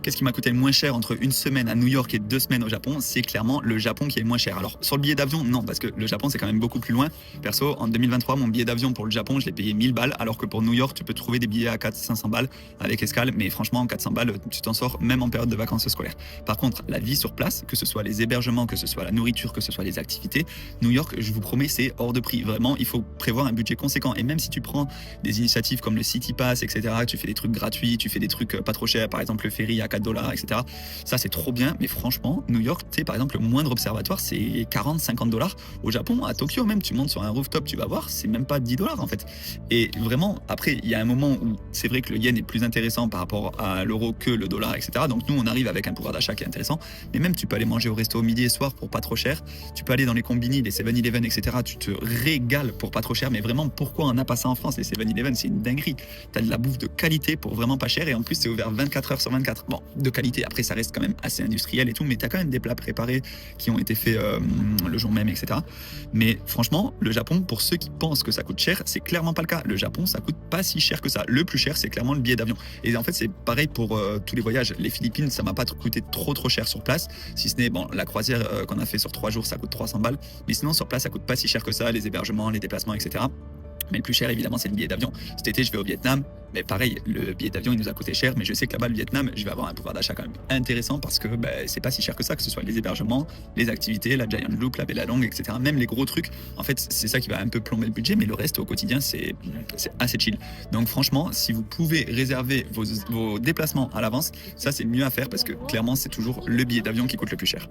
qu'est-ce qui m'a coûté le moins cher entre une semaine à New York et 2 semaines au Japon? C'est clairement le Japon qui est le moins cher. Alors, sur le billet d'avion, non, parce que le Japon, c'est quand même beaucoup plus loin. Perso, en 2023, mon billet d'avion pour le Japon, je l'ai payé 1000 balles, alors que pour New York, tu peux trouver des billets à 400-500 balles avec escale. Mais franchement, 400 balles, tu t'en sors même en période de vacances scolaires. Par contre, la vie sur place, que ce soit les hébergements, que ce soit la nourriture, que ce soit les activités, New York, je vous promets, c'est hors de prix. Vraiment, il faut prévoir un budget conséquent. Et même si tu prends des initiatives comme le City Pass, etc., tu fais des trucs gratuits, tu fais des trucs pas trop chers, par exemple le ferry à 4 dollars, etc. Ça, c'est trop bien. Mais franchement, New York, tu sais, par exemple, le moindre observatoire, c'est 40-50 dollars. Au Japon, à Tokyo même, tu montes sur un rooftop, tu vas voir, c'est même pas 10 dollars en fait. Et vraiment, après, il y a un moment où c'est vrai que le yen est plus intéressant par rapport à l'euro que le dollar, etc. Donc nous, on arrive avec un pouvoir d'achat qui est intéressant. Mais même, tu peux aller manger au resto midi et soir pour pas trop cher. Tu peux aller dans les combini, les 7-Eleven, etc. Tu te régales pour pas trop cher. Mais vraiment, pourquoi on n'a pas ça en France? Les 7-Eleven, c'est une dinguerie. T'as de la bouffe de qualité pour vraiment pas cher. Et en plus, c'est ouvert 24 heures sur 24. Bon, de qualité. Après, ça reste quand même assez industriel et tout. Mais t'as quand même des plats préparés qui ont été faits le jour même, etc. Mais franchement, le Japon, pour ceux qui pensent que ça coûte cher, c'est clairement pas le cas. Le Japon, ça coûte pas si cher que ça. Le plus cher, c'est clairement le billet d'avion. Et en fait, c'est pareil pour tous les voyages. Les Philippines, ça m'a pas coûté trop cher sur place. Si ce n'est, bon, la croisière qu'on a fait sur 3 jours, ça coûte 300 balles. Mais sinon, sur place, ça coûte pas si cher que ça, les hébergements, les déplacements, etc. Mais le plus cher, évidemment, c'est le billet d'avion. Cet été, je vais au Vietnam. Mais pareil, le billet d'avion, il nous a coûté cher. Mais je sais que là-bas, le Vietnam, je vais avoir un pouvoir d'achat quand même intéressant parce que c'est pas si cher que ça, que ce soit les hébergements, les activités, la Giant Loop, la Bella Long, etc. Même les gros trucs. En fait, c'est ça qui va un peu plomber le budget. Mais le reste, au quotidien, c'est assez chill. Donc franchement, si vous pouvez réserver vos déplacements à l'avance, ça, c'est mieux à faire parce que clairement, c'est toujours le billet d'avion qui coûte le plus cher.